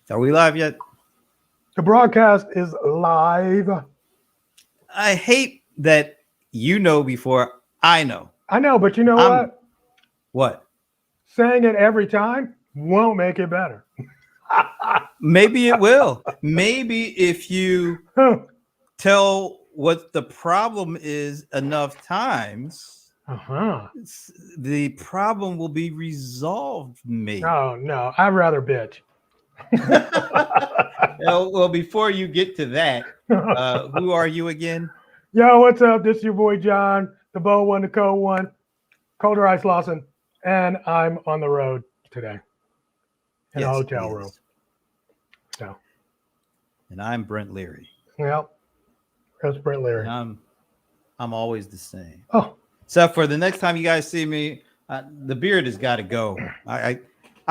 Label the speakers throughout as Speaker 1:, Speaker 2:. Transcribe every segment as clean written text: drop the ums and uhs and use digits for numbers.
Speaker 1: Are we live yet?
Speaker 2: The broadcast is live.
Speaker 1: I hate that you know before I know.
Speaker 2: I know, but you know
Speaker 1: I'm
Speaker 2: what?
Speaker 1: what?
Speaker 2: Saying it every time won't make it better.
Speaker 1: Maybe it will. Maybe if you tell what the problem is enough times,
Speaker 2: Uh-huh.
Speaker 1: the problem will be resolved. Maybe.
Speaker 2: Oh, no. I'd rather bitch.
Speaker 1: Well, before you get to that, who are you again?
Speaker 2: Yo, what's up? This is your boy John, the bold one, the cold one, Colder Ice Lawson, and I'm on the road today in a
Speaker 1: Yes,
Speaker 2: hotel
Speaker 1: he
Speaker 2: room.
Speaker 1: is.
Speaker 2: So,
Speaker 1: And I'm Brent Leary.
Speaker 2: yeah, that's Brent Leary.
Speaker 1: And I'm always the same.
Speaker 2: Oh,
Speaker 1: Except for the next time you guys see me, the beard has got to go. I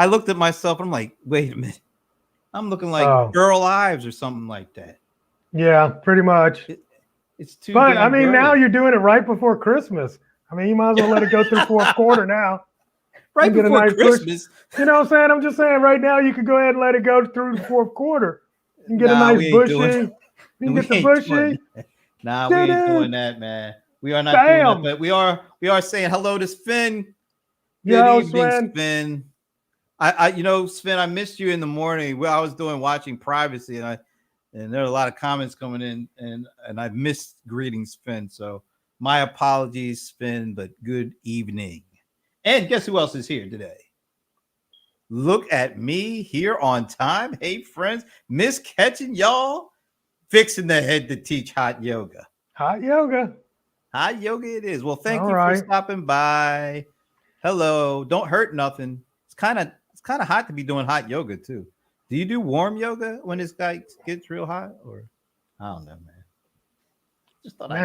Speaker 1: looked at myself and I'm like, wait a minute, I'm looking like Earl Ives or something like that.
Speaker 2: Yeah, pretty much.
Speaker 1: It's too.
Speaker 2: But I mean,
Speaker 1: dirty.
Speaker 2: now you're doing it right before Christmas. I mean, you might as well let it go through fourth quarter now.
Speaker 1: Right before nice Christmas.
Speaker 2: Push. You know what I'm saying? I'm just saying right now you could go ahead and let it go through the fourth quarter and get a nice bushy. You can get the bushy.
Speaker 1: Nah, we ain't doing that, man. We are not doing that, but we are saying hello to Sven. Good evening, Sven. Sven, I missed you in the morning. Well, I was watching privacy, and there are a lot of comments coming in, and I missed greeting Sven. So my apologies, Sven, but good evening. And guess who else is here today? Look at me here on time. Hey, friends, Miss Catching, y'all fixing the head to teach hot yoga.
Speaker 2: Hot yoga.
Speaker 1: Hot yoga it is. Well, thank you for stopping by. Hello. Don't hurt nothing. It's kind of hot to be doing hot yoga too. Do you do warm yoga when this guy gets real hot? Or I don't know, man.
Speaker 2: Just thought All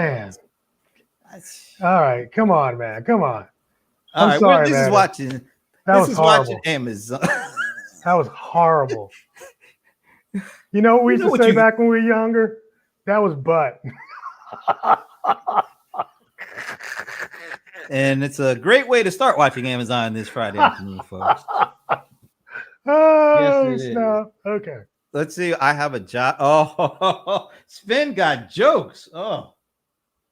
Speaker 2: right, come on, man. Come on.
Speaker 1: I'm sorry, this is watching.
Speaker 2: This is horrible.
Speaker 1: Watching Amazon.
Speaker 2: That was horrible. You know what we used to say back when we were younger? That was butt.
Speaker 1: And it's a great way to start watching Amazon this Friday afternoon, folks.
Speaker 2: Oh, yes, snap. Okay.
Speaker 1: Let's see. I have a job. Oh, Sven got jokes. Oh,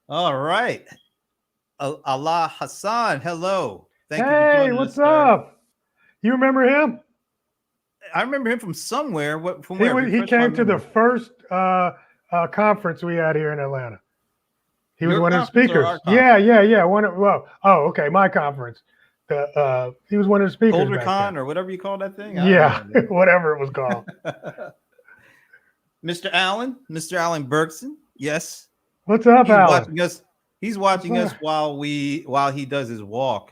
Speaker 1: all right. Allah Hassan, hello.
Speaker 2: Thank you for joining us. Hey, what's up? You remember him?
Speaker 1: I remember him from somewhere. From
Speaker 2: where? He came to the first conference we had here in Atlanta. He was one of the speakers. Yeah. Okay, my conference. He was one of the speakers.
Speaker 1: ColderCon or whatever you call that thing.
Speaker 2: Yeah, whatever it was called.
Speaker 1: Mr. Allen Bergson. Yes.
Speaker 2: What's up, Alan?
Speaker 1: He's watching us while he does his walk.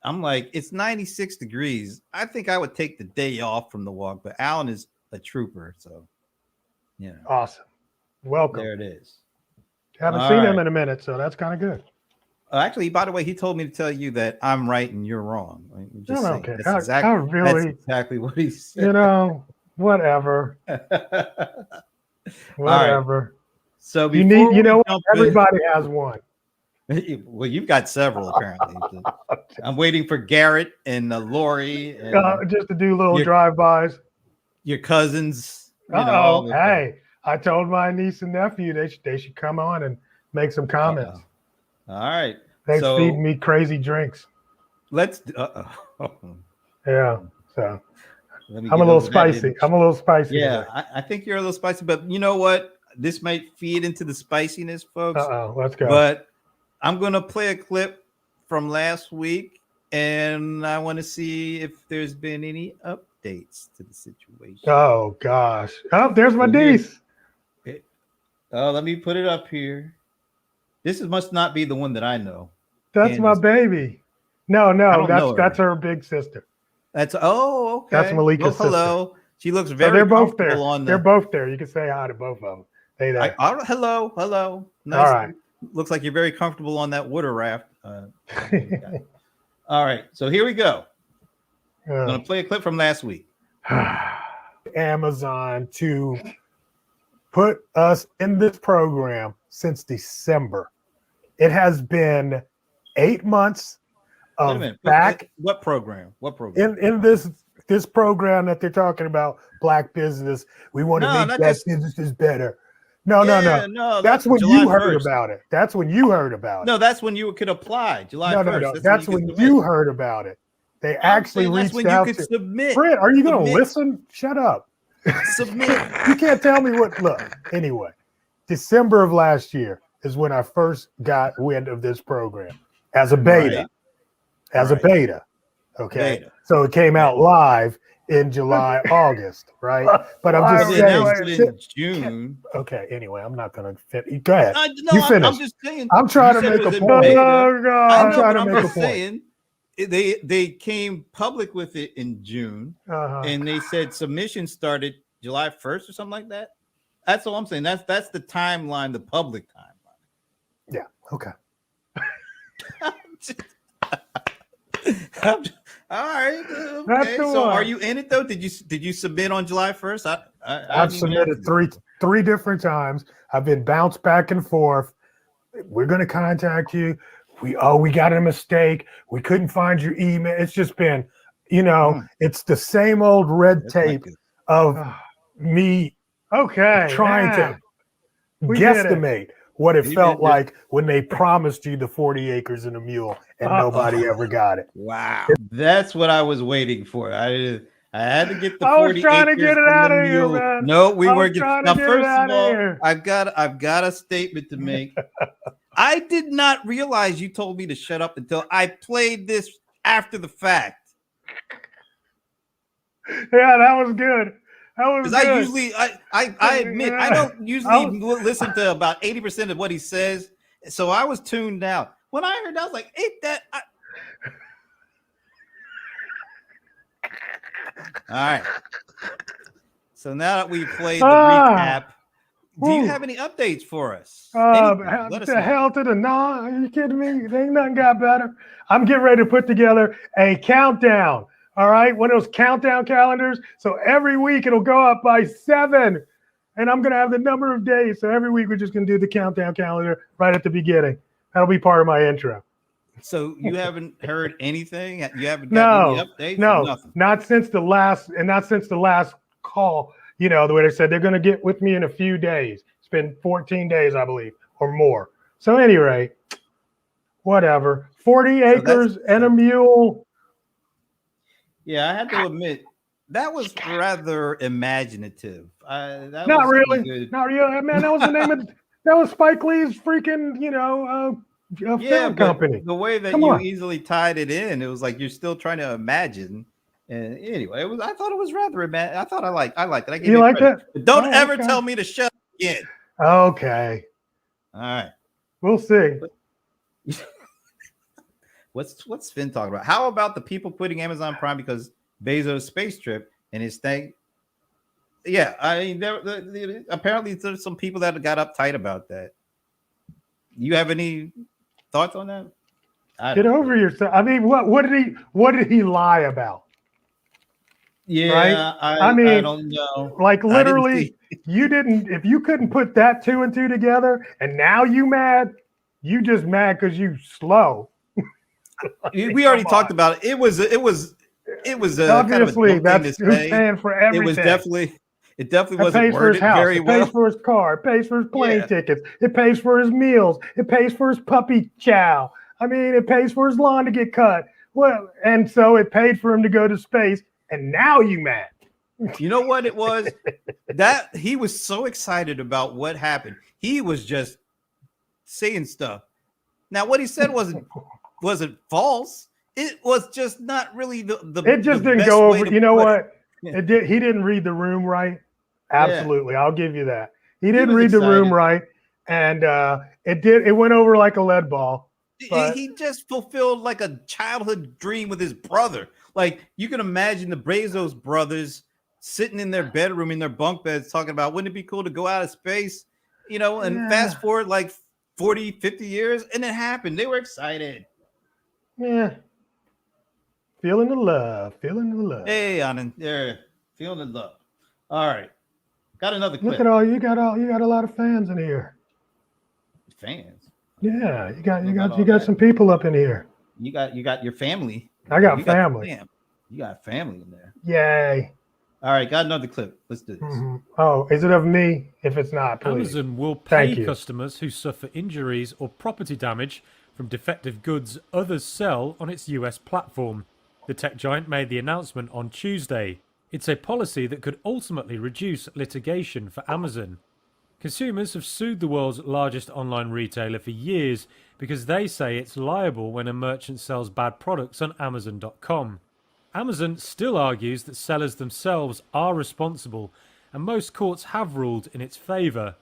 Speaker 1: I'm like, it's 96 degrees. I think I would take the day off from the walk, but Alan is a trooper, so yeah.
Speaker 2: Awesome. Welcome.
Speaker 1: There it is.
Speaker 2: Haven't seen him in a minute, so that's kind of good.
Speaker 1: Actually, by the way, he told me to tell you that I'm right and you're wrong.
Speaker 2: Just okay.
Speaker 1: That's exactly what he said.
Speaker 2: You know, whatever. Whatever.
Speaker 1: Right. So
Speaker 2: everybody has one.
Speaker 1: Well, you've got several apparently. I'm waiting for Garrett and Lori. And
Speaker 2: just to do little drive-bys.
Speaker 1: Your cousins.
Speaker 2: Hey, I told my niece and nephew they should come on and make some comments.
Speaker 1: All right.
Speaker 2: They feed me crazy drinks.
Speaker 1: Let's.
Speaker 2: Yeah. So I'm a little spicy.
Speaker 1: Yeah, I think you're a little spicy, but you know what? This might feed into the spiciness, folks.
Speaker 2: Let's go.
Speaker 1: But I'm going to play a clip from last week, and I want to see if there's been any updates to the situation.
Speaker 2: Oh, gosh. Oh, there's my niece.
Speaker 1: Let me put it up here. This must not be the one that I know.
Speaker 2: That's my baby. No, that's her big sister.
Speaker 1: Okay.
Speaker 2: That's Malika's sister.
Speaker 1: Hello. She looks very
Speaker 2: they're both there.
Speaker 1: On
Speaker 2: they're both there. You can say hi to both of them. Hey there.
Speaker 1: Hello. Nice.
Speaker 2: All right.
Speaker 1: Looks like you're very comfortable on that water raft. All right, so here we go. I'm going to play a clip from last week.
Speaker 2: Amazon to put us in this program since December. It has been 8 months of
Speaker 1: back. What program?
Speaker 2: In this this program that they're talking about, Black Business. We want to make Black businesses better. No. That's when you heard about it. That's when you heard about it.
Speaker 1: No, that's when you could apply. July 1st.
Speaker 2: No. That's when you heard about it. They actually reached out to
Speaker 1: submit.
Speaker 2: Fred, are you going to listen? Shut up.
Speaker 1: Submit.
Speaker 2: You can't tell me what. Look, anyway, December of last year is when I first got wind of this program as a beta. Okay. Beta. So it came out live in July, August, right? But I'm just saying
Speaker 1: in June.
Speaker 2: Okay, anyway, I'm not gonna fit. Go ahead.
Speaker 1: You finish. I'm just saying.
Speaker 2: I'm trying to make a point.
Speaker 1: I'm trying to make a point. They came public with it in June, and they said submission started July 1st or something like that. That's all I'm saying. That's the timeline, the public timeline.
Speaker 2: Yeah. Okay.
Speaker 1: All right. Okay. So are you in it though? Did you submit on July 1st?
Speaker 2: I've submitted three different times. I've been bounced back and forth. We're going to contact you. We got a mistake. We couldn't find your email. It's just been, it's the same old red tape of me trying to guesstimate what it felt like when they promised you the 40 acres and a mule and nobody ever got it.
Speaker 1: Wow. That's what I was waiting for. I had to get the 40 acres.
Speaker 2: I was trying to get it out of here, man.
Speaker 1: No, we weren't getting. Now, first of all, I've got a statement to make. I did not realize you told me to shut up until I played this after the fact.
Speaker 2: Yeah, that was good. Because
Speaker 1: I usually, I admit, I don't usually listen to about 80% of what he says. So I was tuned out. When I heard that, I was like, ain't that? All right. So now that we played the recap, do you have any updates for us?
Speaker 2: The hell to the nah. Are you kidding me? Ain't nothing got better. I'm getting ready to put together a countdown. All right, one of those countdown calendars. So every week it'll go up by 7, and I'm gonna have the number of days. So every week we're just gonna do the countdown calendar right at the beginning. That'll be part of my intro.
Speaker 1: So you haven't heard anything? You haven't got any updates?
Speaker 2: No, not since the last call. The way they said they're gonna get with me in a few days. It's been 14 days, I believe, or more. So anyway, whatever. 40 acres and a mule.
Speaker 1: Yeah, I have to admit that was rather imaginative.
Speaker 2: Not really. Man, that was the name of that was Spike Lee's freaking film company.
Speaker 1: The way that you easily tied it in, it was like you're still trying to imagine. And anyway, I thought it was rather I thought I liked it.
Speaker 2: You liked it?
Speaker 1: But don't ever tell me to shut up again.
Speaker 2: Okay.
Speaker 1: All right.
Speaker 2: We'll see.
Speaker 1: What's Finn talking about? How about the people quitting Amazon Prime because Bezos' space trip and his thing? Yeah, I mean, apparently there's some people that got uptight about that. You have any thoughts on that?
Speaker 2: Get over yourself. I mean, what did he lie about?
Speaker 1: Yeah,
Speaker 2: right?
Speaker 1: I mean, I don't know.
Speaker 2: Like literally, if you couldn't put that 2 and 2 together, and now you mad, you just mad because you slow.
Speaker 1: We already talked about it. It was
Speaker 2: obviously kind of that's who's paying for everything.
Speaker 1: It definitely wasn't worded very well.
Speaker 2: It pays for his car. It pays for his plane tickets. It pays for his meals. It pays for his puppy chow. I mean, it pays for his lawn to get cut. Well, and so it paid for him to go to space. And now you mad.
Speaker 1: You know what it was? That he was so excited about what happened. He was just saying stuff. Now, what he said wasn't false. It was just not really the
Speaker 2: it just didn't go over. You know what? It did. He didn't read the room right. Absolutely. I'll give you that. He didn't read the room right. And it went over like a lead ball.
Speaker 1: He just fulfilled like a childhood dream with his brother. Like you can imagine the Bezos brothers sitting in their bedroom in their bunk beds talking about, wouldn't it be cool to go out of space? And fast forward like 40, 50 years, and it happened. They were excited.
Speaker 2: Yeah. Feeling the love.
Speaker 1: Hey, Anand, there. Feeling the love. All right. Got another clip.
Speaker 2: Look at all you got a lot of fans in here.
Speaker 1: Fans?
Speaker 2: Yeah, you got some people up in here.
Speaker 1: You got your family.
Speaker 2: I got family.
Speaker 1: You got family in there.
Speaker 2: Yay.
Speaker 1: All right, got another clip. Let's do this.
Speaker 2: Mm-hmm. Oh, is it of me? If it's not, please.
Speaker 3: Amazon will pay customers who suffer injuries or property damage from defective goods others sell on its US platform. The tech giant made the announcement on Tuesday. It's a policy that could ultimately reduce litigation for Amazon. Consumers have sued the world's largest online retailer for years because they say it's liable when a merchant sells bad products on Amazon.com. Amazon still argues that sellers themselves are responsible, and most courts have ruled in its favour.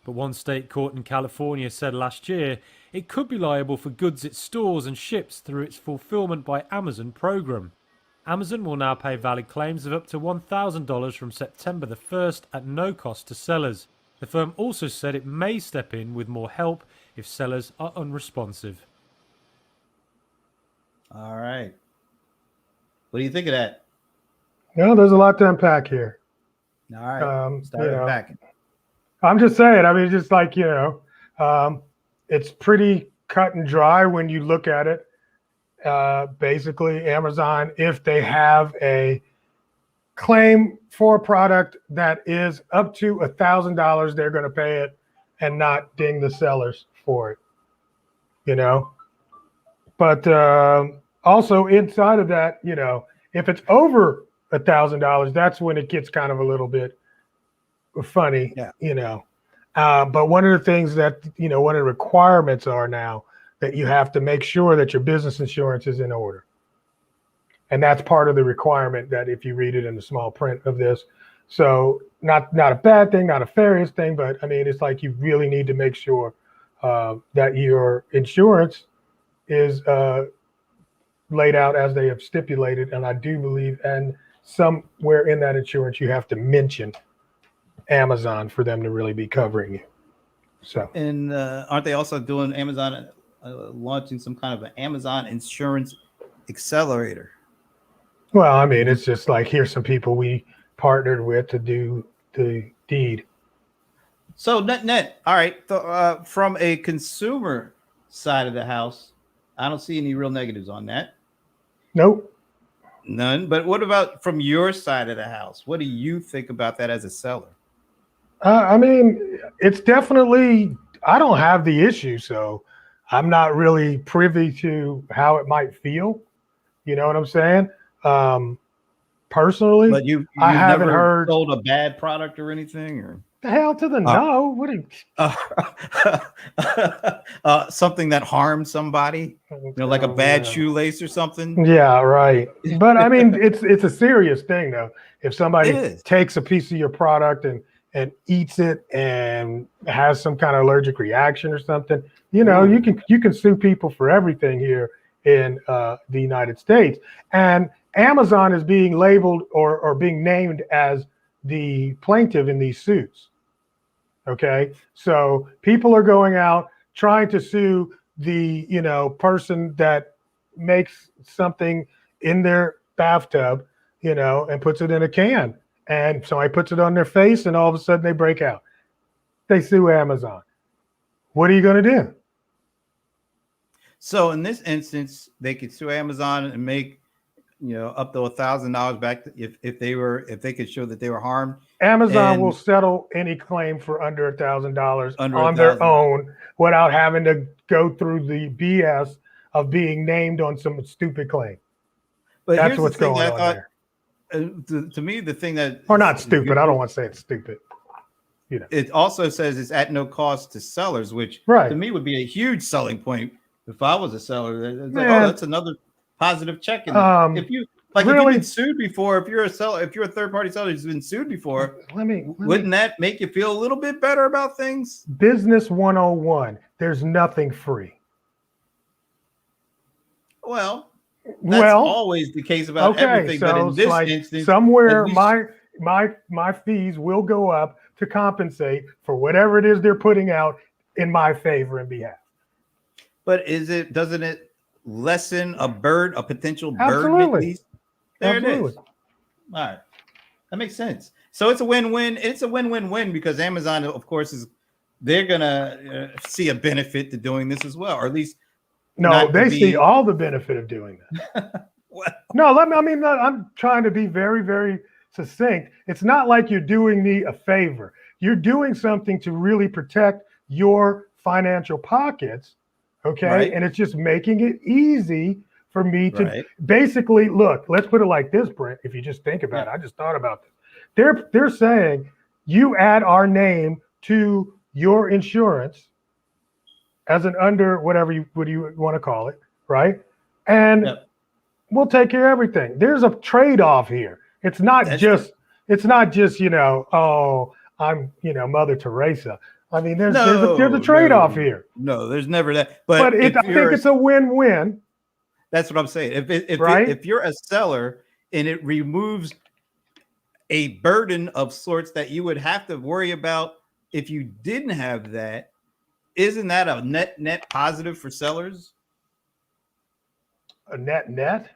Speaker 3: But one state court in California said last year it could be liable for goods it stores and ships through its Fulfillment by Amazon program. Amazon will now pay valid claims of up to $1,000 from September the 1st at no cost to sellers. The firm also said it may step in with more help if sellers are unresponsive.
Speaker 1: All right. What do you think of that?
Speaker 2: No, there's a lot to unpack here.
Speaker 1: All right. Start unpacking.
Speaker 2: I'm just saying, I mean, just like, it's pretty cut and dry when you look at it. Basically, Amazon, if they have a claim for a product that is up to $1,000, they're going to pay it and not ding the sellers for it, But also inside of that, if it's over $1,000, that's when it gets kind of a little bit funny, But one of the things that, one of the requirements are now that you have to make sure that your business insurance is in order. And that's part of the requirement that if you read it in the small print of this. So not a bad thing, not a nefarious thing, but I mean, it's like you really need to make sure that your insurance is laid out as they have stipulated. And I do believe, and somewhere in that insurance, you have to mention Amazon for them to really be covering you. So,
Speaker 1: and aren't they also doing Amazon launching some kind of an Amazon insurance accelerator?
Speaker 2: Well, I mean, it's just like, here's some people we partnered with to do the deed.
Speaker 1: So net. All right. From a consumer side of the house, I don't see any real negatives on that.
Speaker 2: Nope.
Speaker 1: None. But what about from your side of the house? What do you think about that as a seller?
Speaker 2: I mean, it's definitely, I don't have the issue, so I'm not really privy to how it might feel. You know what I'm saying? Personally,
Speaker 1: but I haven't heard sold a bad product or anything, or
Speaker 2: the hell to the no. What do
Speaker 1: you something that harmed somebody, like a bad shoelace or something?
Speaker 2: Yeah, right. But I mean, it's a serious thing though. If somebody takes a piece of your product and eats it and has some kind of allergic reaction or something, you can sue people for everything here in the United States. And Amazon is being labeled or being named as the plaintiff in these suits. Okay, so people are going out trying to sue the person that makes something in their bathtub, and puts it in a can, and somebody puts it on their face, and all of a sudden they break out. They sue Amazon. What are you going to do?
Speaker 1: So in this instance, they could sue Amazon and make up to $1,000 back if they could show that they were harmed.
Speaker 2: Amazon will settle any claim for under $1,000 on their own without having to go through the BS of being named on some stupid claim.
Speaker 1: But
Speaker 2: that's what's going on there.
Speaker 1: To me, the thing that
Speaker 2: or not stupid. I don't want to say it's stupid.
Speaker 1: It also says it's at no cost to sellers, which to me would be a huge selling point if I was a seller. That's another positive check. If you've been sued before, if you're a seller, if you're a third-party seller who's been sued before, wouldn't that make you feel a little bit better about things?
Speaker 2: Business 101. There's nothing free.
Speaker 1: Well, that's always the case about everything.
Speaker 2: So
Speaker 1: but in this instance,
Speaker 2: somewhere my fees will go up to compensate for whatever it is they're putting out in my favor and behalf.
Speaker 1: But doesn't it lessen a potential burden at least? There it is. All right. That makes sense. So it's a win-win. It's a win-win-win because Amazon, of course, they're going to see a benefit to doing this as well, or at least
Speaker 2: they see all the benefit of doing that. No, I'm trying to be very, very succinct. It's not like you're doing me a favor. You're doing something to really protect your financial pockets, okay?
Speaker 1: Right.
Speaker 2: And it's just making it easy for me to basically look. Let's put it like this, Brent. If you just think about it, I just thought about this. They're saying you add our name to your insurance as an under whatever you want to call it, right? And we'll take care of everything. There's a trade-off here. It's not just oh, I'm Mother Teresa. I mean, there's a trade-off here.
Speaker 1: No, there's never that.
Speaker 2: But I think it's a win-win.
Speaker 1: That's what I'm saying. If you're a seller and it removes a burden of sorts that you would have to worry about if you didn't have that, isn't that a net positive for sellers?
Speaker 2: A net?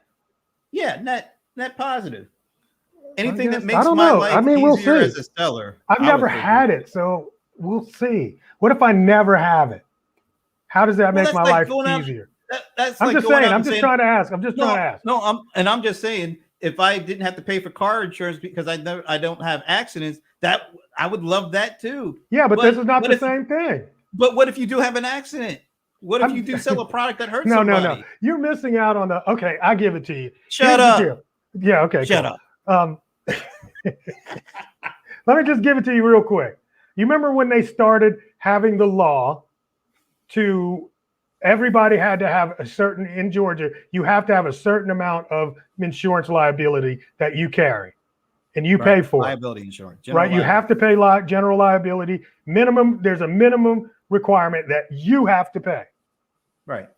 Speaker 1: Yeah, net positive. Anything that makes my life easier as a seller.
Speaker 2: I've never had it, so we'll see. What if I never have it? How does that make my life easier? I'm just trying to ask.
Speaker 1: No, I'm just saying, if I didn't have to pay for car insurance because I don't have accidents, that I would love that too.
Speaker 2: Yeah, but this is not the same thing.
Speaker 1: But what if you do have an accident? What if you do sell a product that hurts somebody?
Speaker 2: No. You're missing out on the. Okay, I give it to you.
Speaker 1: Shut up.
Speaker 2: Yeah. Okay.
Speaker 1: Shut up.
Speaker 2: Let me just give it to you real quick. You remember when they started having the law to everybody had to have a certain, in Georgia, you have to have a certain amount of insurance liability that you carry and you pay for
Speaker 1: liability insurance.
Speaker 2: Right. You have to pay general liability minimum. There's a minimum requirement that you have to pay.
Speaker 1: Right.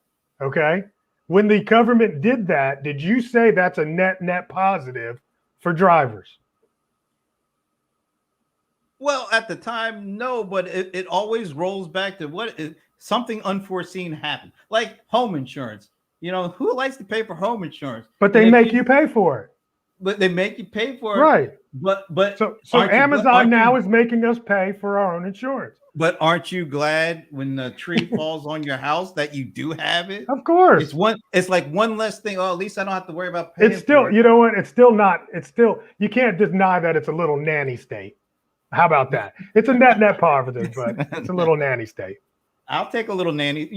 Speaker 2: Okay. When the government did that, did you say that's a net positive for drivers?
Speaker 1: Well, at the time, no, but it always rolls back to something unforeseen happened, like home insurance. Who likes to pay for home insurance?
Speaker 2: But they make you pay for it.
Speaker 1: But they make you pay for it,
Speaker 2: right?
Speaker 1: But
Speaker 2: so Amazon now is making us pay for our own insurance.
Speaker 1: But aren't you glad when the tree falls on your house that you do have it?
Speaker 2: Of course.
Speaker 1: It's like one less thing. Oh, at least I don't have to worry about paying.
Speaker 2: It's still, you know what? It's still not. It's still, you can't deny that it's a little nanny state. How about that? It's a net positive, but it's a little nanny state.
Speaker 1: I'll take a little nanny.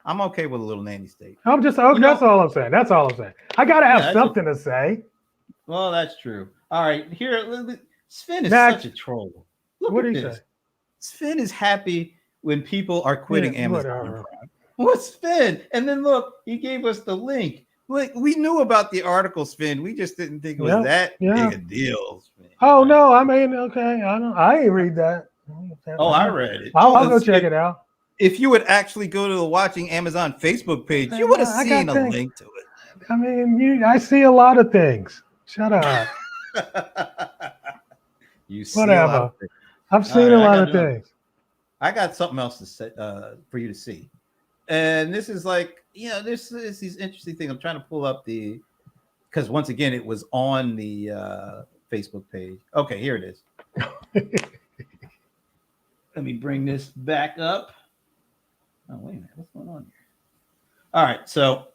Speaker 1: I'm okay with a little nanny state.
Speaker 2: That's all I'm saying. That's all I'm saying. I gotta have something to say.
Speaker 1: Well, that's true. All right, here, Sven is such a troll. What do you say? Sven is happy when people are quitting Amazon Prime. What's Sven? And then look, he gave us the link. Like, we knew about the article, Sven. We just didn't think it was that big a deal, Sven.
Speaker 2: Oh no, I mean, okay, I ain't read that.
Speaker 1: I read it.
Speaker 2: I'll go check it out.
Speaker 1: If you would actually go to the Watching Amazon Facebook page, you would have seen a link to it.
Speaker 2: I mean, I see a lot of things. Shut up.
Speaker 1: You see
Speaker 2: whatever. I've seen a lot of things.
Speaker 1: I got something else to say for you to see, and this is like, this is these interesting things. I'm trying to pull up because once again it was on the Facebook page. Okay, here it is. Let me bring this back up. Oh, wait a minute. What's going on here? All right. So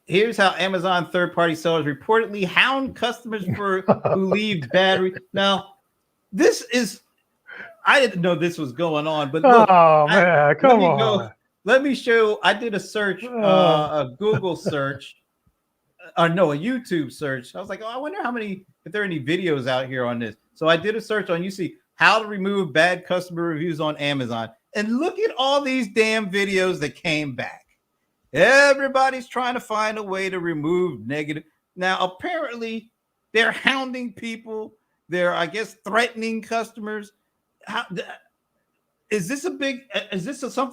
Speaker 1: here's how Amazon third-party sellers reportedly hound customers who leave bad. Now, this is, I didn't know this was going on, but look,
Speaker 2: come on.
Speaker 1: Let me show. I did a search, a Google search, a YouTube search. I was like, I wonder if there are any videos out here on this. So I did a search on how to remove bad customer reviews on Amazon. And look at all these damn videos that came back. Everybody's trying to find a way to remove negative. Now, apparently, they're hounding people. They're, I guess, threatening customers. Is this something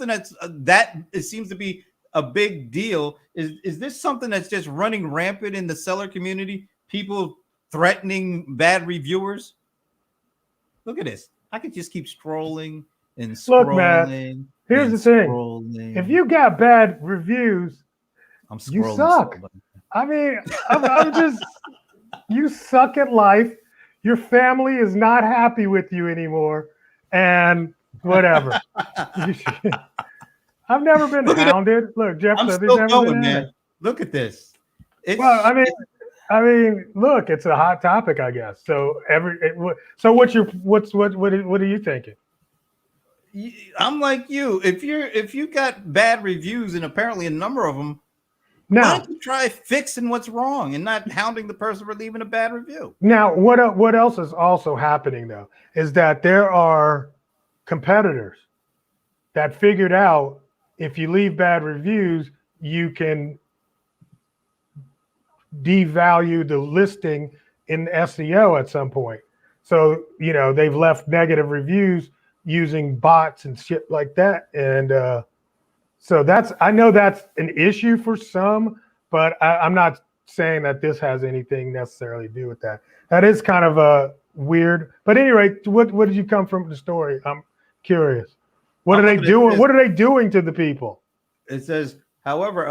Speaker 1: that it seems to be a big deal? Is this something that's just running rampant in the seller community? People threatening bad reviewers? Look at this. I could just keep scrolling and scrolling.
Speaker 2: Look, man, here's the thing. If you got bad reviews, you suck. I mean, I'm just, you suck at life. Your family is not happy with you anymore. And whatever. I've never been hounded. Look, Jeff,
Speaker 1: I'm still going, man. Look at this.
Speaker 2: Well, I mean, look, it's a hot topic, I guess. So what are you thinking?
Speaker 1: I'm like you. If you got bad reviews, and apparently a number of them, why don't you try fixing what's wrong and not hounding the person for leaving a bad review?
Speaker 2: Now, what else is also happening though is that there are competitors that figured out if you leave bad reviews, you can devalue the listing in SEO at some point. So, they've left negative reviews using bots and shit like that. And so I know that's an issue for some, but I'm not saying that this has anything necessarily to do with that. That is kind of a weird, but anyway, what did you come from the story? I'm curious. What are they doing? What are they doing to the people?
Speaker 1: It says, however,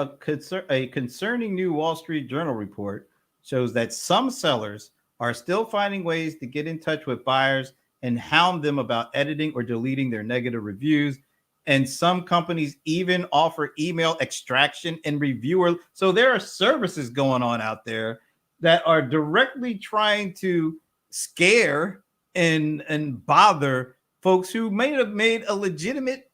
Speaker 1: a concerning new Wall Street Journal report shows that some sellers are still finding ways to get in touch with buyers and hound them about editing or deleting their negative reviews. And some companies even offer email extraction and reviewer. So there are services going on out there that are directly trying to scare and bother folks who may have made a legitimate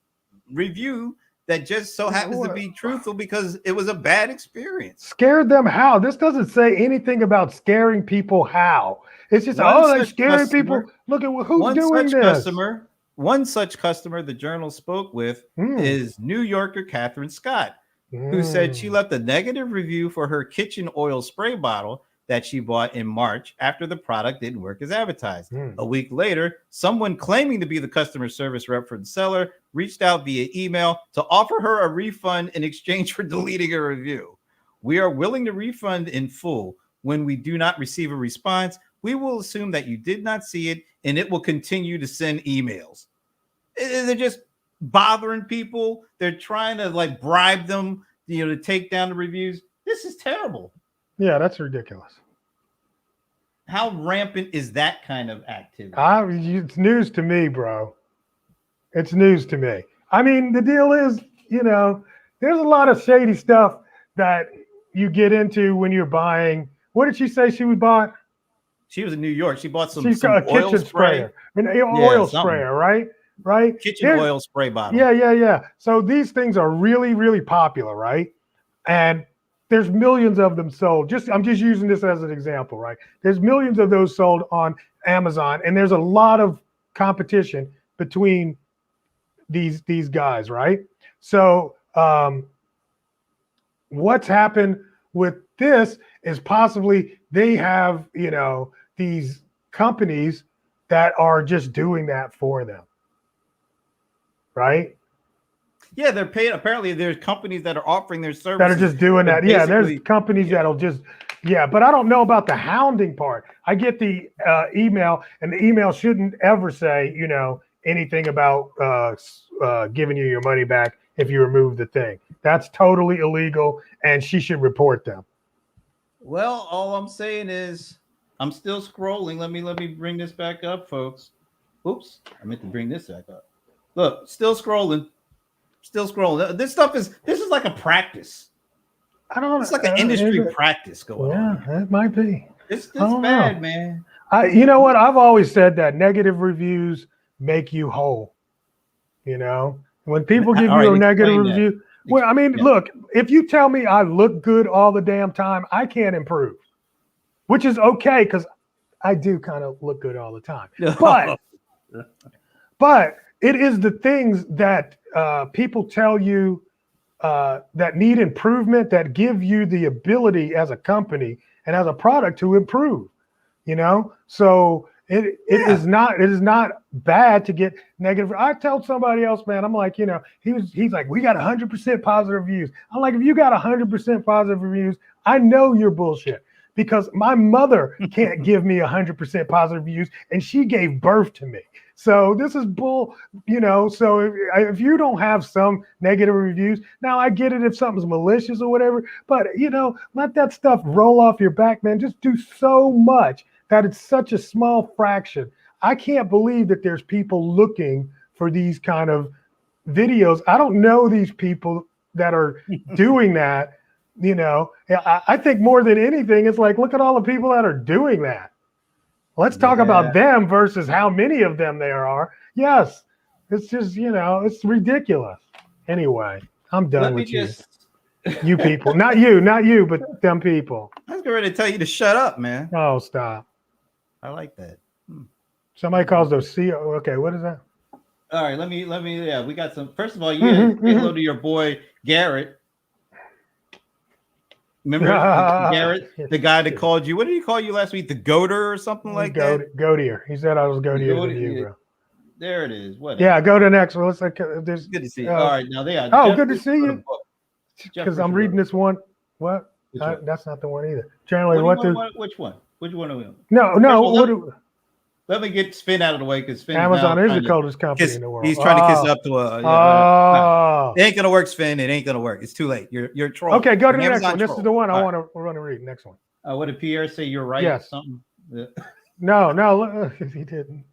Speaker 1: review that just so happens to be truthful because it was a bad experience.
Speaker 2: Scared them how? This doesn't say anything about scaring people how. It's just, they're scaring people. Look at who's doing this.
Speaker 1: One such customer the Journal spoke with is New Yorker Catherine Scott, who said she left a negative review for her kitchen oil spray bottle that she bought in March after the product didn't work as advertised. A week later, someone claiming to be the customer service rep for the seller reached out via email to offer her a refund in exchange for deleting a review. We are willing to refund in full. When we do not receive a response, we will assume that you did not see it, and it will continue to send emails. They're just bothering people. They're trying to bribe them, to take down the reviews. This is terrible.
Speaker 2: Yeah, that's ridiculous.
Speaker 1: How rampant is that kind of activity?
Speaker 2: It's news to me, bro. It's news to me. I mean, the deal is, there's a lot of shady stuff that you get into when you're buying. What did she say she would buy?
Speaker 1: She was in New York. She bought some
Speaker 2: oil kitchen sprayer. Oil sprayer, right? Right?
Speaker 1: Kitchen oil spray bottle.
Speaker 2: Yeah. So these things are really, really popular, right? And there's millions of them sold. I'm just using this as an example, right? There's millions of those sold on Amazon, and there's a lot of competition between these guys, right? So what's happened with this is possibly they have, these companies that are just doing that for them, right?
Speaker 1: Yeah, they're paid. Apparently, there's companies that are offering their services
Speaker 2: that are just doing that. Yeah, there's companies that'll just, but I don't know about the hounding part. I get the email, and the email shouldn't ever say, anything about giving you your money back if you remove the thing. That's totally illegal, and she should report them.
Speaker 1: Well, all I'm saying is I'm still scrolling. Let me bring this back up, folks. Oops, I meant to bring this back up. Look, still scrolling. This is like a practice.
Speaker 2: I don't know.
Speaker 1: It's like an industry practice going on.
Speaker 2: Yeah, it might be.
Speaker 1: It's bad, man.
Speaker 2: You know what? I've always said that negative reviews make you whole. When people give you a negative review, look, if you tell me I look good all the damn time, I can't improve, which is okay because I do kind of look good all the time. But it is the things that people tell you that need improvement, that give you the ability as a company and as a product to improve. So it is not bad to get negative. I tell somebody else, man, I'm like, he's like, we got 100% positive reviews. I'm like, if you got 100% positive reviews, I know you're bullshit because my mother can't give me 100% positive reviews, and she gave birth to me. So this is bull, so if you don't have some negative reviews, now I get it if something's malicious or whatever, but let that stuff roll off your back, man. Just do so much that it's such a small fraction. I can't believe that there's people looking for these kind of videos. I don't know these people that are doing that, You know, I think more than anything, it's like, look at all the people that are doing that. Let's talk about them versus how many of them there are. Yes, it's just, you know, it's ridiculous. Anyway, I'm done with you. You people, not you, but them people.
Speaker 1: I was ready to tell you to shut up, man.
Speaker 2: Oh, stop.
Speaker 1: I like that.
Speaker 2: Somebody calls those CO. Okay, what is that?
Speaker 1: All right, let me. Yeah, we got some. First of all, say hello to your boy Garrett. Remember Garrett, the guy that called you? What did he call you last week? The Goater or something like that?
Speaker 2: Goatier. He said I was Goatier than you, bro.
Speaker 1: There it is. What?
Speaker 2: Yeah, go to the next one. Let's like. There's
Speaker 1: good to see you. All right, now they are.
Speaker 2: Oh, good to see you. Because I'm reading this one. What? That's not the one either. Generally,
Speaker 1: which one? Which one are we on?
Speaker 2: No.
Speaker 1: Let me get Spin out of the way because
Speaker 2: Amazon is the coldest company in the world.
Speaker 1: He's trying to kiss up to a. It ain't gonna work, Spin. It ain't gonna work. It's too late. You're a troll.
Speaker 2: Okay, go to the next one. This is the one I want to read. Next one.
Speaker 1: What did Pierre say? You're right.
Speaker 2: Yes.
Speaker 1: Something.
Speaker 2: No, he didn't.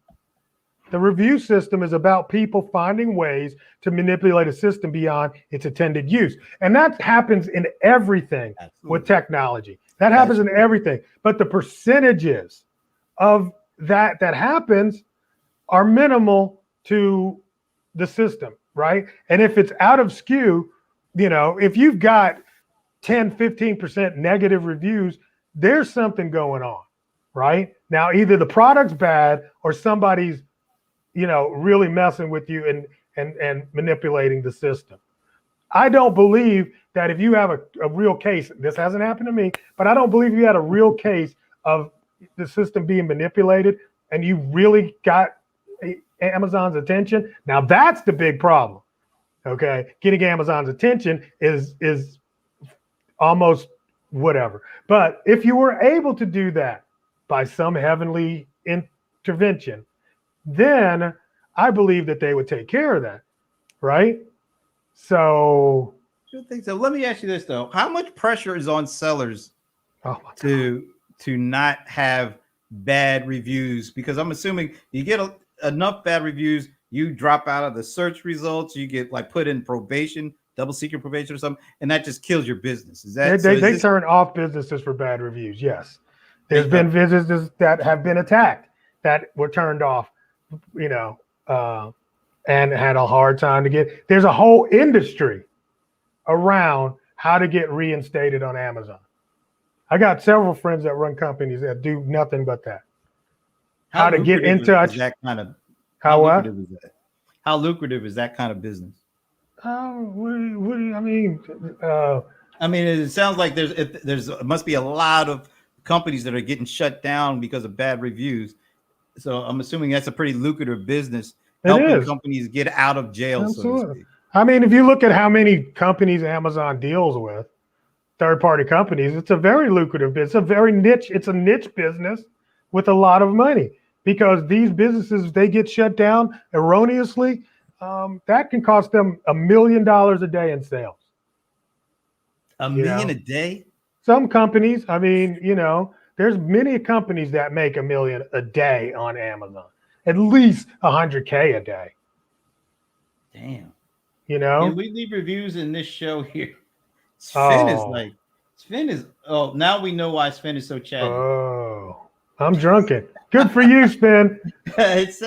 Speaker 2: The review system is about people finding ways to manipulate a system beyond its intended use, and that happens in everything with technology. That happens in everything. But the percentages of that happens are minimal to the system, right? And if it's out of skew, you know, if you've got 10-15% negative reviews, there's something going on, right? Now either the product's bad or somebody's, you know, really messing with you and manipulating the system. I don't believe that if you have a real case, this hasn't happened to me, but I don't believe you had a real case of the system being manipulated and you really got Amazon's attention. Now that's the big problem. Okay. Getting Amazon's attention is almost whatever. But if you were able to do that by some heavenly intervention, then I believe that they would take care of that. Right. So
Speaker 1: I think so. Let me ask you this though. How much pressure is on sellers to not have bad reviews? Because I'm assuming you get enough bad reviews, you drop out of the search results, you get like put in probation, double secret probation or something, and that just kills your business. Is that
Speaker 2: they turn off businesses for bad reviews? Yes. There's been businesses that have been attacked that were turned off, you know, and had a hard time to get. There's a whole industry around how to get reinstated on Amazon. I got several friends that run companies that do nothing but that. How to get in touch.
Speaker 1: That kind of
Speaker 2: how
Speaker 1: lucrative is that? How lucrative is that kind of business?
Speaker 2: I mean,
Speaker 1: it sounds like there's must be a lot of companies that are getting shut down because of bad reviews. So I'm assuming that's a pretty lucrative business, helping companies get out of jail.
Speaker 2: Absolutely.
Speaker 1: So to speak.
Speaker 2: I mean, if you look at how many companies Amazon deals with, third-party companies, it's a very lucrative business. It's a niche business with a lot of money, because these businesses, they get shut down erroneously. That can cost them $1 million a day in sales.
Speaker 1: $1 million a day?
Speaker 2: Some companies, I mean, you know, there's many companies that make $1 million a day on Amazon, at least $100K a day.
Speaker 1: Damn.
Speaker 2: You know,
Speaker 1: can we leave reviews in this show here? Sven is now we know why Sven is so chatty.
Speaker 2: Oh, I'm drunken. Good for you, Sven.
Speaker 1: It's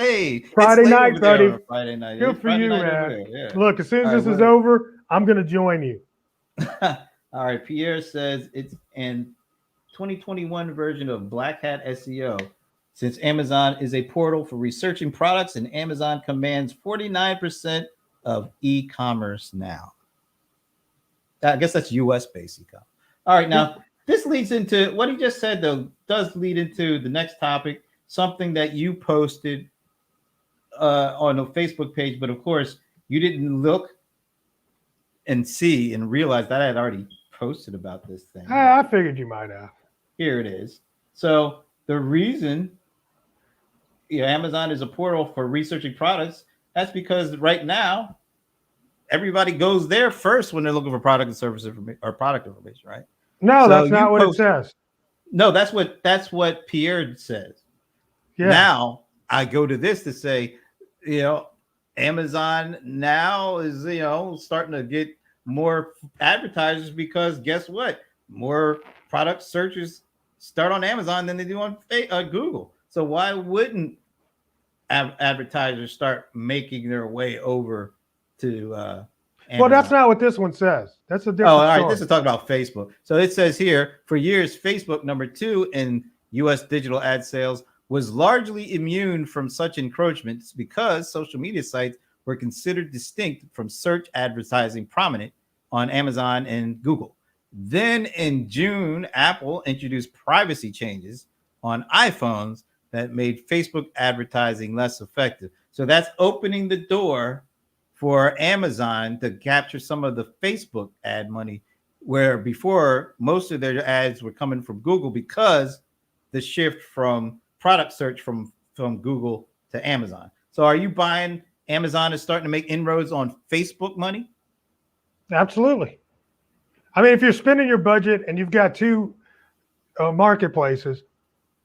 Speaker 2: Friday night, buddy.
Speaker 1: Friday night.
Speaker 2: Good for you, man. Yeah. Look, as soon as this is over, I'm gonna join you.
Speaker 1: All right. Pierre says it's an 2021 version of Black Hat SEO. Since Amazon is a portal for researching products, and Amazon commands 49% of e-commerce now. I guess that's US-based e-commerce. All right, now this leads into what he just said, though, does lead into the next topic, something that you posted on a Facebook page, but of course you didn't look and see and realize that I had already posted about this thing.
Speaker 2: I figured you might have.
Speaker 1: Here it is. So the reason Amazon is a portal for researching products, that's because right now everybody goes there first when they're looking for product and service information or product information, right?
Speaker 2: No, so that's not what it says.
Speaker 1: No, that's what Pierre says. Yeah. Now I go to this to say, Amazon now is, starting to get more advertisers because guess what? More product searches start on Amazon than they do on Google. So why wouldn't advertisers start making their way over to Amazon?
Speaker 2: Well, that's not what this one says. That's a different
Speaker 1: all right.
Speaker 2: story.
Speaker 1: This is talking about Facebook. So it says here, for years, Facebook, number 2 in U.S. digital ad sales, was largely immune from such encroachments because social media sites were considered distinct from search advertising prominent on Amazon and Google. Then in June, Apple introduced privacy changes on iPhones that made Facebook advertising less effective. So that's opening the door for Amazon to capture some of the Facebook ad money, where before most of their ads were coming from Google because the shift from product search from Google to Amazon. So are you buying Amazon is starting to make inroads on Facebook money?
Speaker 2: Absolutely. I mean, if you're spending your budget and you've got 2 marketplaces,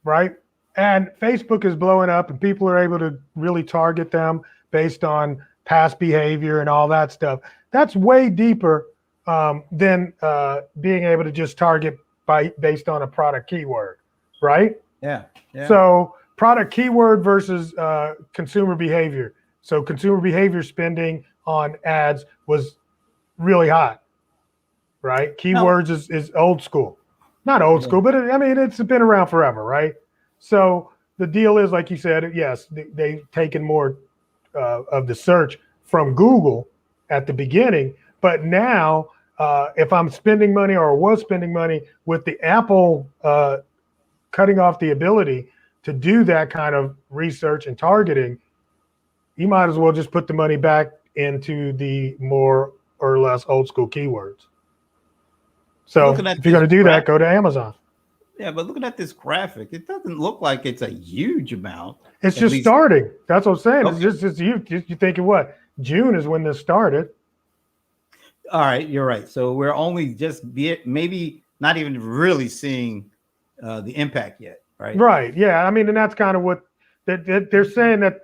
Speaker 2: right? And Facebook is blowing up and people are able to really target them based on past behavior and all that stuff. That's way deeper than being able to just target based on a product keyword, right?
Speaker 1: Yeah.
Speaker 2: So product keyword versus consumer behavior. So consumer behavior spending on ads was really hot, right? Keywords is old school. Not old school, but it's been around forever, right? So the deal is, like you said, yes, they've taken more of the search from Google at the beginning, but now if I'm spending money or was spending money with the Apple cutting off the ability to do that kind of research and targeting, you might as well just put the money back into the more or less old school keywords. So if you're going to do that, go to Amazon.
Speaker 1: Yeah, but looking at this graphic, it doesn't look like it's a huge amount.
Speaker 2: It's just starting. That's what I'm saying. Okay. It's just you thinking what? June is when this started.
Speaker 1: All right, you're right. So we're only just maybe not even really seeing the impact yet, right?
Speaker 2: Right. Yeah. I mean, and that's kind of what they're saying, that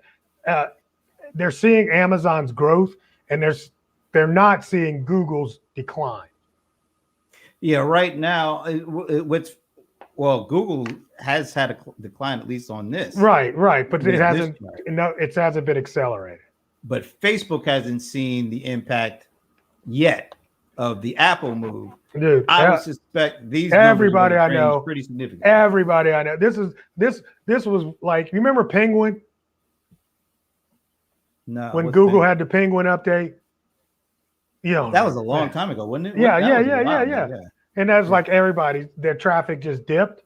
Speaker 2: they're seeing Amazon's growth and they're not seeing Google's decline.
Speaker 1: Yeah. Right now, Google has had a decline, at least on this.
Speaker 2: Right. But it hasn't. No, it hasn't been accelerated.
Speaker 1: But Facebook hasn't seen the impact yet of the Apple move.
Speaker 2: Dude,
Speaker 1: I would suspect these.
Speaker 2: Everybody I know,
Speaker 1: pretty significant.
Speaker 2: Everybody I know. This was like, you remember Penguin?
Speaker 1: No.
Speaker 2: When Google had the Penguin update.
Speaker 1: That was a long time ago, wasn't it?
Speaker 2: Yeah. And that's like everybody, their traffic just dipped.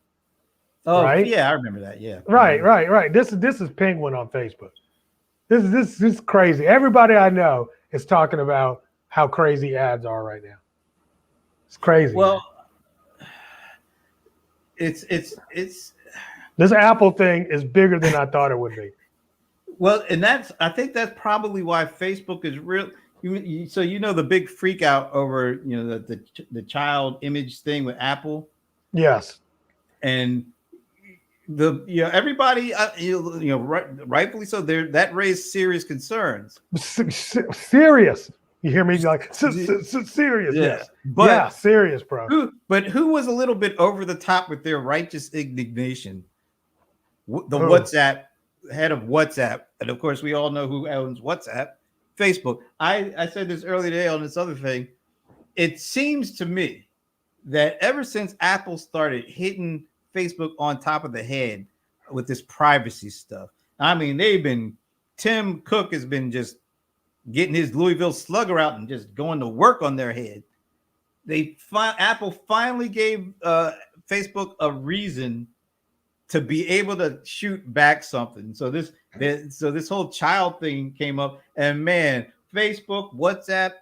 Speaker 1: Oh, right? Yeah, I remember that. Yeah.
Speaker 2: Right. This is Penguin on Facebook. This is crazy. Everybody I know is talking about how crazy ads are right now. It's crazy.
Speaker 1: Well, it's
Speaker 2: this Apple thing is bigger than I thought it would be.
Speaker 1: Well, and I think that's probably why Facebook is real. So the big freak out over the child image thing with Apple.
Speaker 2: Yes.
Speaker 1: And everybody rightfully so, that raised serious concerns.
Speaker 2: Serious. You hear me? Like serious. Yes. But yeah, serious, bro.
Speaker 1: Who was a little bit over the top with their righteous indignation? WhatsApp, head of WhatsApp, and of course we all know who owns WhatsApp. Facebook. I said this earlier today on this other thing. It seems to me that ever since Apple started hitting Facebook on top of the head with this privacy stuff, I mean, Tim Cook has been just getting his Louisville Slugger out and just going to work on their head. Apple finally gave Facebook a reason to be able to shoot back something. So this whole child thing came up, and man, Facebook, WhatsApp,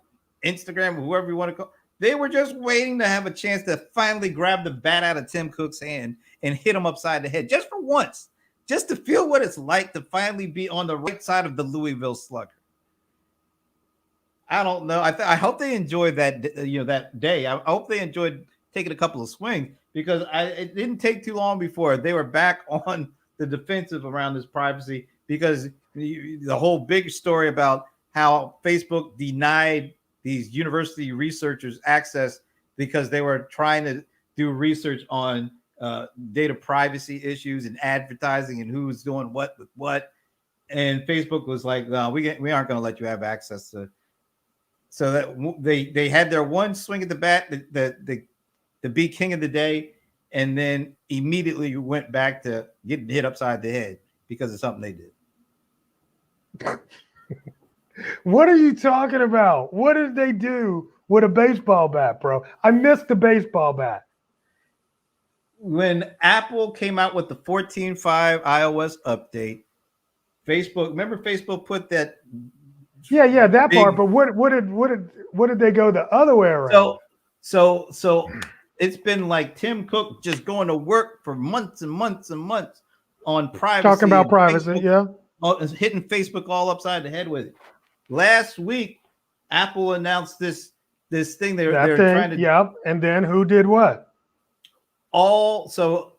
Speaker 1: Instagram, whoever you want to call, they were just waiting to have a chance to finally grab the bat out of Tim Cook's hand and hit him upside the head just for once, just to feel what it's like to finally be on the right side of the Louisville Slugger. I don't know. I hope they enjoyed that that day. I hope they enjoyed taking a couple of swings, because it didn't take too long before they were back on the defensive around this privacy, because the whole big story about how Facebook denied these university researchers access because they were trying to do research on data privacy issues and advertising and who was doing what with what. And Facebook was like, no, we aren't going to let you have access to. So that they had their one swing at the bat, the be king of the day, and then immediately went back to getting hit upside the head because of something they did.
Speaker 2: What are you talking about? What did they do with a baseball bat, bro? I missed the baseball bat.
Speaker 1: When Apple came out with the 14.5 iOS update, remember Facebook put that.
Speaker 2: Yeah, that part. But what did they go the other way around?
Speaker 1: So it's been like Tim Cook just going to work for months and months and months on privacy.
Speaker 2: Talking about privacy,
Speaker 1: Facebook, hitting Facebook all upside the head with it. Last week, Apple announced this thing they're trying to.
Speaker 2: Yep. And then who did what?
Speaker 1: So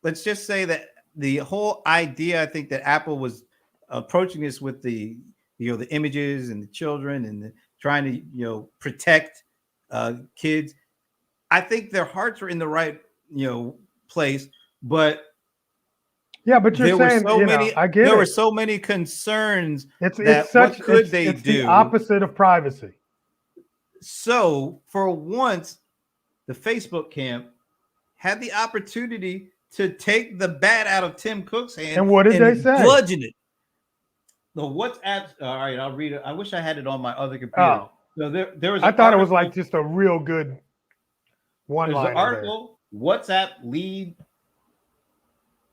Speaker 1: let's just say that the whole idea, I think that Apple was approaching this with the images and the children and trying to protect kids. I think their hearts were in the right place, but
Speaker 2: but you're saying
Speaker 1: there were so many concerns.
Speaker 2: It's
Speaker 1: the
Speaker 2: opposite of privacy.
Speaker 1: So for once, the Facebook camp had the opportunity to take the bat out of Tim Cook's hand.
Speaker 2: And what did they say?
Speaker 1: Bludgeon it. The WhatsApp. All right, I'll read it. I wish I had it on my other computer.
Speaker 2: Oh.
Speaker 1: So there was.
Speaker 2: I thought it was like just a real good one-liner.
Speaker 1: There's an article. WhatsApp lead.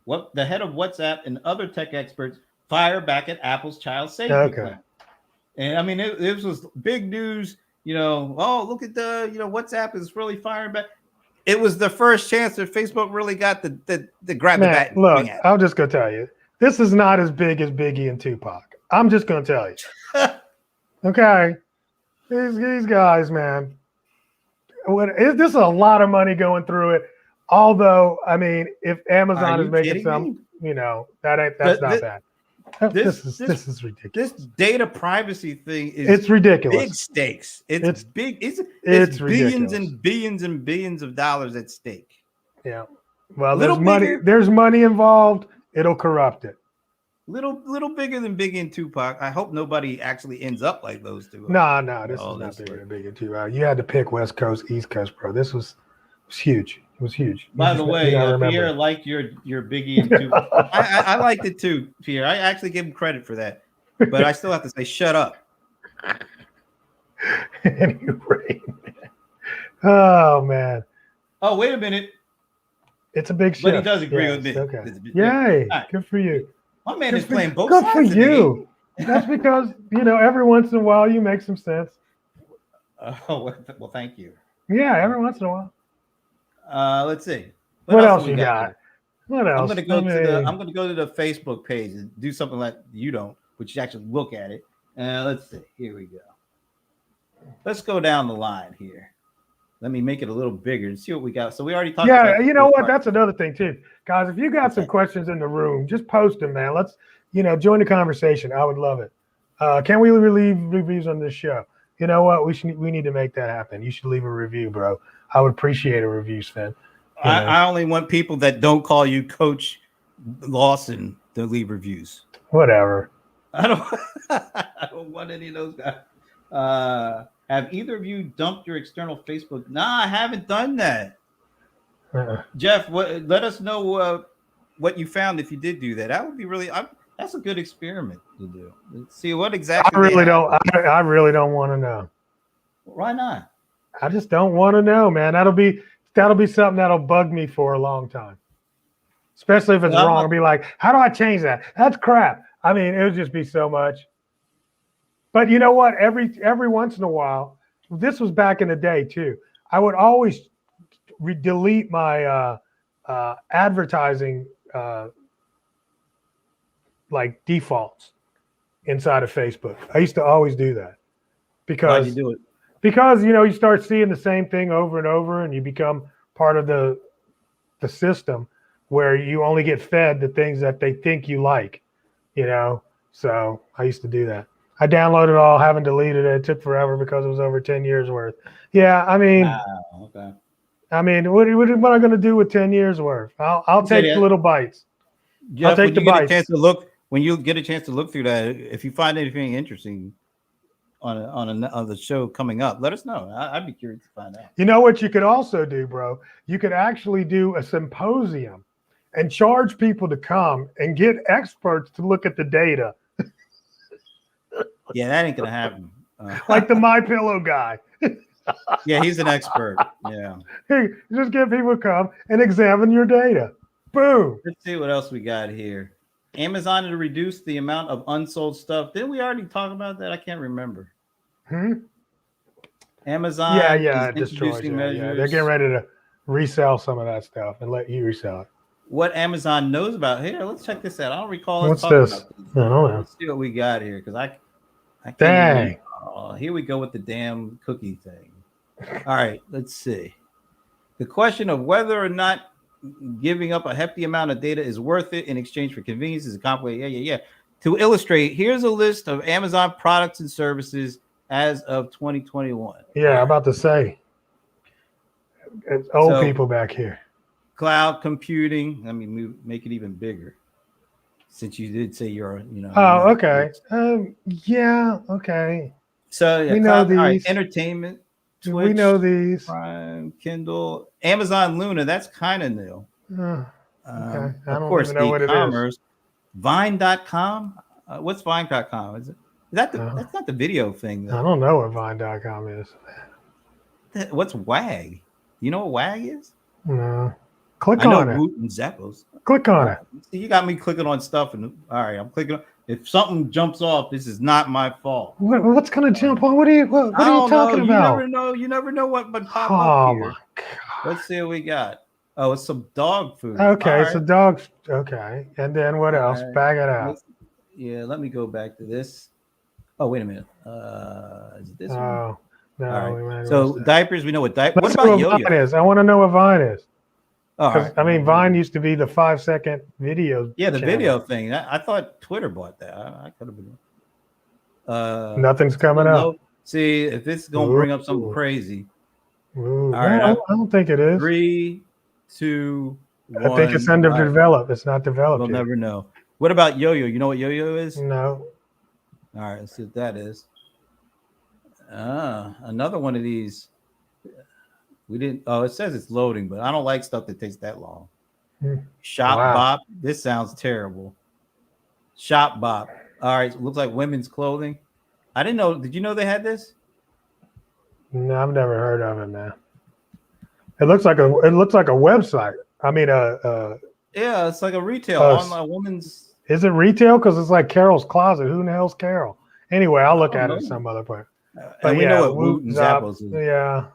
Speaker 1: What the head of WhatsApp and other tech experts fire back at Apple's child safety plan. And I mean, it was big news. Oh, look at WhatsApp is really firing back. It was the first chance that Facebook really got the grab the bat.
Speaker 2: Look, I'm just gonna tell you, this is not as big as Biggie and Tupac. I'm just gonna tell you. Okay, these guys, man. This is a lot of money going through it. Although, I mean, if Amazon is making some, that's not bad. This is ridiculous.
Speaker 1: This data privacy thing it's
Speaker 2: ridiculous.
Speaker 1: Big stakes. It's big. It's billions
Speaker 2: ridiculous.
Speaker 1: And billions and billions of dollars at stake.
Speaker 2: Yeah. Well, there's money involved. It'll corrupt it.
Speaker 1: Little bigger than Biggie and Tupac. I hope nobody actually ends up like those two.
Speaker 2: No, this is not bigger than Biggie and Tupac. You had to pick West Coast, East Coast, bro. This was huge. It was huge.
Speaker 1: By the way, Pierre liked your Biggie and Tupac. I liked it too, Pierre. I actually give him credit for that, but I still have to say, shut up.
Speaker 2: Anyway, oh man.
Speaker 1: Oh, wait a minute.
Speaker 2: It's a big shift.
Speaker 1: But he does agree with me.
Speaker 2: Okay. Yay! Right. Good for you.
Speaker 1: My man is playing both sides.
Speaker 2: Good for you. That's because every once in a while you make some sense.
Speaker 1: Oh well, thank you.
Speaker 2: Yeah, every once in a while.
Speaker 1: Let's see.
Speaker 2: What else you got? What else?
Speaker 1: I'm gonna go to the Facebook page and do something like you don't, which you actually look at it. Let's see. Here we go. Let's go down the line here. Let me make it a little bigger and see what we got. So we already talked.
Speaker 2: Yeah, you know what? That's another thing too, guys. If you got some questions in the room, just post them, man. Let's join the conversation. I would love it. Can we leave reviews on this show? You know what? We need to make that happen. You should leave a review, bro. I would appreciate a review, Sven.
Speaker 1: I only want people that don't call you Coach Lawson to leave reviews.
Speaker 2: Whatever.
Speaker 1: I don't want any of those guys. Have either of you dumped your external Facebook? Nah, I haven't done that. Jeff, let us know what you found if you did do that. That would be really. That's a good experiment to do. Let's see what exactly.
Speaker 2: I really don't want to know.
Speaker 1: Why not?
Speaker 2: I just don't want to know, man. That'll be something that'll bug me for a long time. Especially if it's wrong. I'll be like, how do I change that? That's crap. I mean, it would just be so much. But you know what? Every once in a while, this was back in the day too. I would always delete my advertising like defaults inside of Facebook. I used to always do that because
Speaker 1: why'd you do it?
Speaker 2: Because you start seeing the same thing over and over, and you become part of the system where you only get fed the things that they think you like. So I used to do that. I downloaded it all, haven't deleted it. It took forever because it was over 10 years worth. Yeah, I mean,
Speaker 1: okay.
Speaker 2: I mean, what am I going to do with 10 years worth? I'll take the little bites.
Speaker 1: Jeff,
Speaker 2: I'll take the bites.
Speaker 1: When you get a chance to look through that, if you find anything interesting on the show coming up, let us know. I'd be curious to find out.
Speaker 2: You know what you could also do, bro? You could actually do a symposium and charge people to come and get experts to look at the data.
Speaker 1: Yeah, that ain't gonna happen.
Speaker 2: Like the MyPillow guy.
Speaker 1: Yeah, he's an expert. Yeah.
Speaker 2: Hey, just get people to come and examine your data. Boom.
Speaker 1: Let's see what else we got here. Amazon to reduce the amount of unsold stuff. Didn't we already talk about that? I can't remember. Amazon.
Speaker 2: Yeah, destroyed. Yeah, they're getting ready to resell some of that stuff and let you resell it.
Speaker 1: What Amazon knows about here? Let's check this out. I don't recall.
Speaker 2: What's this?
Speaker 1: About this.
Speaker 2: I don't know.
Speaker 1: Let's see what we got here because I can't.
Speaker 2: Dang.
Speaker 1: Here we go with the damn cookie thing. All right, let's see. The question of whether or not giving up a hefty amount of data is worth it in exchange for convenience is a complicated. Yeah. To illustrate, here's a list of Amazon products and services as of 2021.
Speaker 2: Yeah, I'm about to say. It's old people back here.
Speaker 1: Cloud computing. Let me make it even bigger. Since you did say you're,
Speaker 2: Oh, okay. Yeah, okay.
Speaker 1: So yeah,
Speaker 2: we know these.
Speaker 1: All right, entertainment. Twitch,
Speaker 2: we know these.
Speaker 1: Prime, Kindle, Amazon Luna. That's kind of new.
Speaker 2: Okay. I don't
Speaker 1: course,
Speaker 2: even know what it is.
Speaker 1: Vine.com. What's Vine.com? That's not the video thing, though.
Speaker 2: I don't know what Vine.com is.
Speaker 1: What's WAG? You know what WAG is?
Speaker 2: No. Click on it.
Speaker 1: Woot and Zappos.
Speaker 2: Click on it.
Speaker 1: See, you got me clicking on stuff, and all right, I'm clicking. If something jumps off, this is not my fault.
Speaker 2: What's going to jump on? What are you talking about?
Speaker 1: You never know what would pop up here.
Speaker 2: My God.
Speaker 1: Let's see what we got. Oh, it's some dog food.
Speaker 2: Okay, right. So dogs. Okay, and then what else? Right. Bag it out.
Speaker 1: Let me go back to this. Oh, wait a minute. Is it this one? Oh,
Speaker 2: no.
Speaker 1: Right. So diapers, we know what diapers. What about Yo-Yo?
Speaker 2: Vine is. I want to know what Vine is.
Speaker 1: All right.
Speaker 2: I mean, Vine used to be the 5-second video.
Speaker 1: Yeah, the video thing. I thought Twitter bought that. I could have been.
Speaker 2: Nothing's coming up.
Speaker 1: See, if this is gonna bring up something crazy.
Speaker 2: All right. I don't think it is.
Speaker 1: 3, 2, 1.
Speaker 2: I think it's underdeveloped. It's not developed.
Speaker 1: We'll never know. What about Yo-Yo? You know what Yo-Yo is?
Speaker 2: No.
Speaker 1: All right, let's see what that is. Another one of these. We didn't. Oh, it says it's loading, but I don't like stuff that takes that long. Shop Bop. This sounds terrible. Shop Bop. All right, looks like women's clothing. I didn't know. Did you know they had this?
Speaker 2: No, I've never heard of it, man. It looks like a website. I mean,
Speaker 1: yeah, it's like a retail online woman's.
Speaker 2: Is it retail? Because it's like Carol's Closet. Who the hell's Carol? Anyway, I'll look at it some other point.
Speaker 1: But we know what Woot and Zappos is.
Speaker 2: Yeah.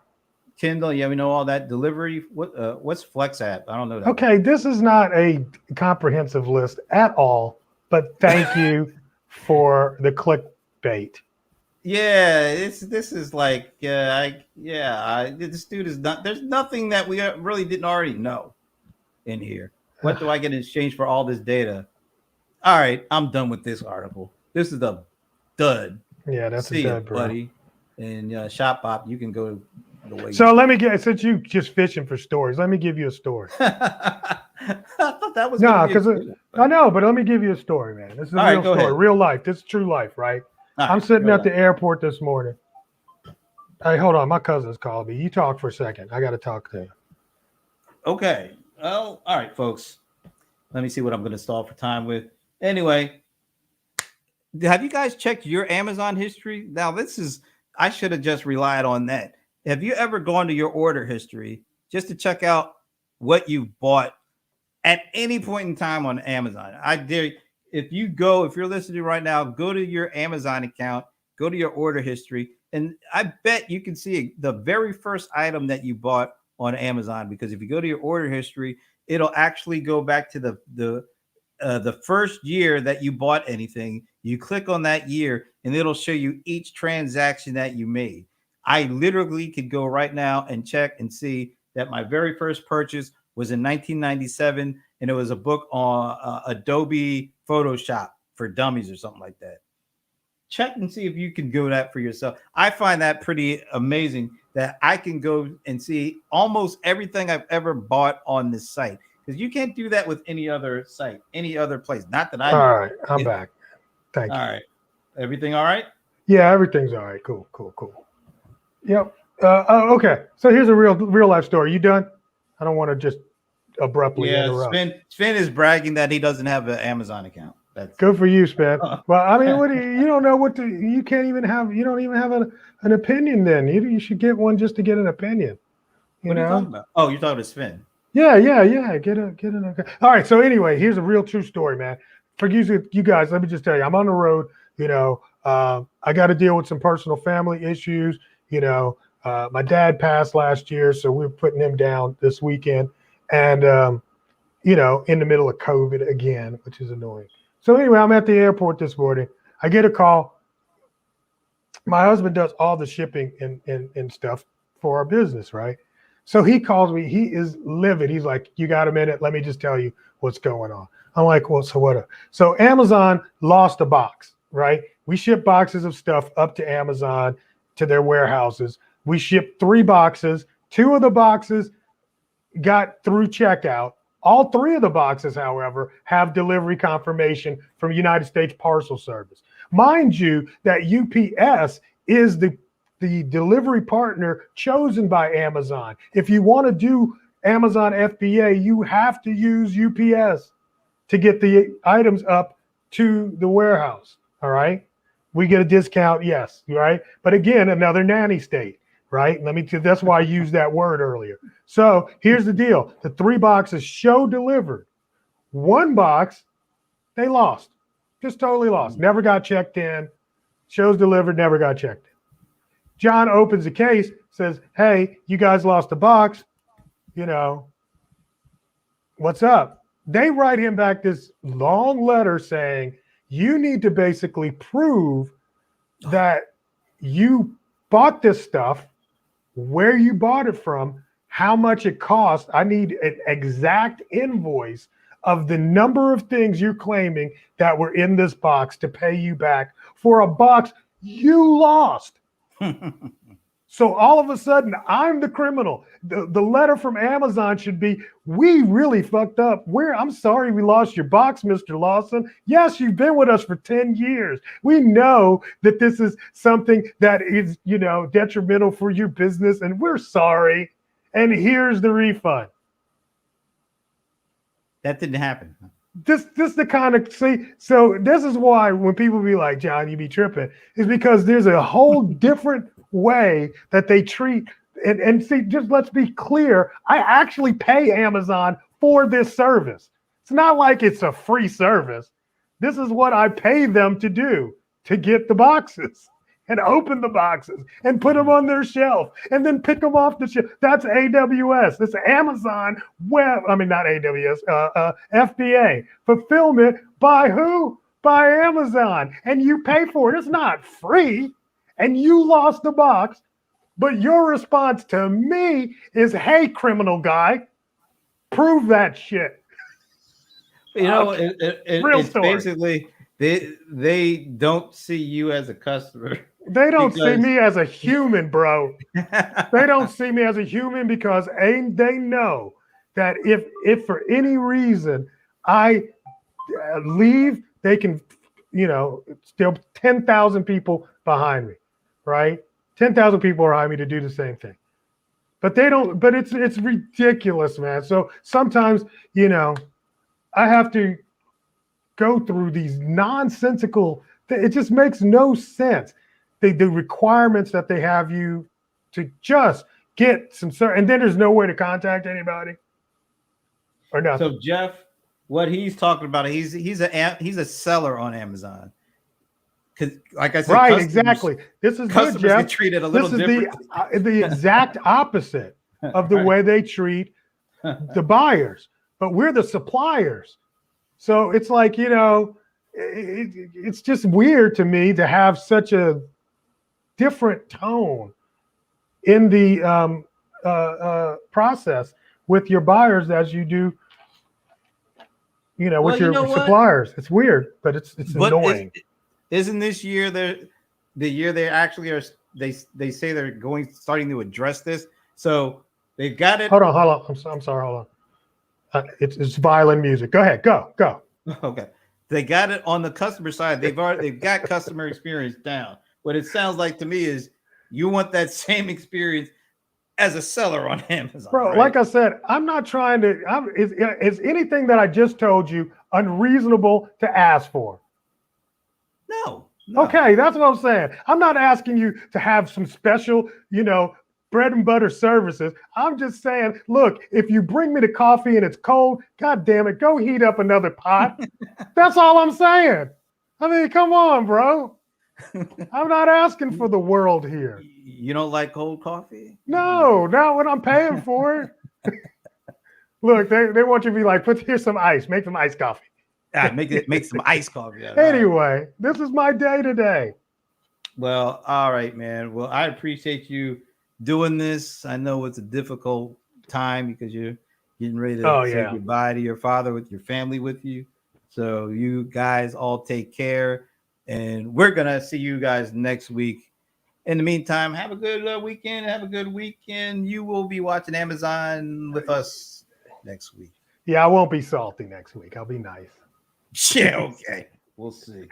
Speaker 1: Kindle, yeah, we know all that. Delivery, what's Flex app? I don't know that.
Speaker 2: Okay, this is not a comprehensive list at all, but thank you for the clickbait.
Speaker 1: Yeah, this is like, this dude is not. There's nothing that we really didn't already know in here. What do I get in exchange for all this data? All right, I'm done with this article. This is a dud.
Speaker 2: Yeah, that's a dud, bro.
Speaker 1: Buddy. And Shop Bop, you can go.
Speaker 2: So let me since you just fishing for stories, let me give you a story.
Speaker 1: I thought that was
Speaker 2: because I know, but let me give you a story, man. This is a real story, real life. This is true life, right? I'm sitting at the airport this morning. Hey, hold on, my cousin's called me. You talk for a second. I got to talk to you.
Speaker 1: Okay. Well, all right, folks. Let me see what I'm going to stall for time with. Anyway, have you guys checked your Amazon history? Now, I should have just relied on that. Have you ever gone to your order history just to check out what you bought at any point in time on Amazon? I dare, if you're listening right now, go to your Amazon account, go to your order history, and I bet you can see the very first item that you bought on Amazon, because if you go to your order history, it'll actually go back to the first year that you bought anything. You click on that year, and it'll show you each transaction that you made. I literally could go right now and check and see that my very first purchase was in 1997, and it was a book on Adobe Photoshop for Dummies or something like that. check and see if you can go that for yourself. I find that pretty amazing that I can go and see almost everything I've ever bought on this site, because you can't do that with any other site, any other place. Not that I know.
Speaker 2: All right, I'm back. Thank you.
Speaker 1: All right. Everything all right?
Speaker 2: Yeah, everything's all right. Cool. Yep. Okay. So here's a real life story. You done? I don't want to just abruptly interrupt.
Speaker 1: Sven is bragging that he doesn't have an Amazon account. That's
Speaker 2: good for you, Sven. Well, I mean, you don't know what to. You can't even have. You don't even have an opinion. Then you should get one just to get an opinion.
Speaker 1: What are you talking about? Oh, you're talking about Sven.
Speaker 2: Yeah. Get an. All right. So anyway, here's a real true story, man. For you guys, let me just tell you, I'm on the road. I got to deal with some personal family issues. My dad passed last year, so we're putting him down this weekend, and in the middle of COVID again, which is annoying. So anyway, I'm at the airport this morning. I get a call. My husband does all the shipping and stuff for our business, right? So he calls me. He is livid. He's like, "You got a minute? Let me just tell you what's going on." I'm like, "Well, so what?" So Amazon lost a box, right? We ship boxes of stuff up to Amazon to their warehouses. We shipped 3 boxes. 2 of the boxes got through checkout. All 3 of the boxes, however, have delivery confirmation from United States Parcel Service. Mind you, that UPS is the delivery partner chosen by Amazon. If you want to do Amazon FBA, you have to use UPS to get the items up to the warehouse. All right. We get a discount. Yes. Right. But again, another nanny state. Right. That's why I used that word earlier. So here's the deal. The 3 boxes show delivered. 1 box, they lost. Just totally lost. Never got checked in. Shows delivered, never got checked in. John opens the case, says, "Hey, you guys lost a box. What's up?" They write him back this long letter saying, "You need to basically prove that you bought this stuff, where you bought it from, how much it cost. I need an exact invoice of the number of things you're claiming that were in this box to pay you back for a box you lost." So all of a sudden, I'm the criminal. The letter from Amazon should be, "We really fucked up. I'm sorry we lost your box, Mr. Lawson. Yes, you've been with us for 10 years. We know that this is something that is, detrimental for your business, and we're sorry. And here's the refund."
Speaker 1: That didn't happen.
Speaker 2: This the kind of so this is why when people be like, "John, you be tripping," is because there's a whole different way that they treat and see, just let's be clear, I actually pay Amazon for this service. It's not like it's a free service. This is what I pay them to do, to get the boxes and open the boxes and put them on their shelf and then pick them off the shelf. That's AWS. That's Amazon Web. I mean, not AWS, FBA. Fulfillment by who? By Amazon. And you pay for it. It's not free. And you lost the box. But your response to me is, "Hey, criminal guy, prove that shit."
Speaker 1: It's basically they don't see you as a customer.
Speaker 2: They don't see me as a human, bro. They don't see me as a human because they know that if for any reason I leave, they can, still 10,000 people behind me, right? 10,000 people are behind me to do the same thing. But they don't, but it's ridiculous, man. So sometimes, I have to go through these nonsensical, it just makes no sense. The requirements that they have you to just get some, and then there's no way to contact anybody or nothing.
Speaker 1: So Jeff, what he's talking about, he's a seller on Amazon. Because, like I said,
Speaker 2: right, exactly. This is
Speaker 1: customers
Speaker 2: good, Jeff.
Speaker 1: get treated a little different.
Speaker 2: The exact opposite of the way they treat the buyers, but we're the suppliers. So it's like, it's just weird to me to have such a different tone in the process with your buyers as you do, with your suppliers. It's weird, but it's annoying.
Speaker 1: isn't this year the year they actually are? They say they're starting to address this. So they've got it.
Speaker 2: Hold on. I'm sorry. Hold on. It's violin music. Go ahead. Go.
Speaker 1: Okay. They got it on the customer side. They've got customer experience down. What it sounds like to me is you want that same experience as a seller on Amazon.
Speaker 2: Bro,
Speaker 1: right?
Speaker 2: like I said, I'm not trying to. Is anything that I just told you unreasonable to ask for?
Speaker 1: No.
Speaker 2: Okay, that's what I'm saying. I'm not asking you to have some special, bread and butter services. I'm just saying, look, if you bring me the coffee and it's cold, God damn it, go heat up another pot. That's all I'm saying. I mean, come on, bro. I'm not asking for the world here.
Speaker 1: You don't like cold coffee?
Speaker 2: No, not when I'm paying for it. Look, they want you to be like, here's some ice, make some iced coffee.
Speaker 1: Make some iced coffee.
Speaker 2: Anyway, this is my day today.
Speaker 1: Well, all right, man. Well, I appreciate you doing this. I know it's a difficult time because you're getting ready to say goodbye to your father with your family with you. So you guys all take care, and we're gonna see you guys next week. In the meantime, have a good weekend. Have a good weekend. You will be watching Amazon with us next week.
Speaker 2: Yeah, I won't be salty next week. I'll be nice.
Speaker 1: Yeah, okay. We'll see.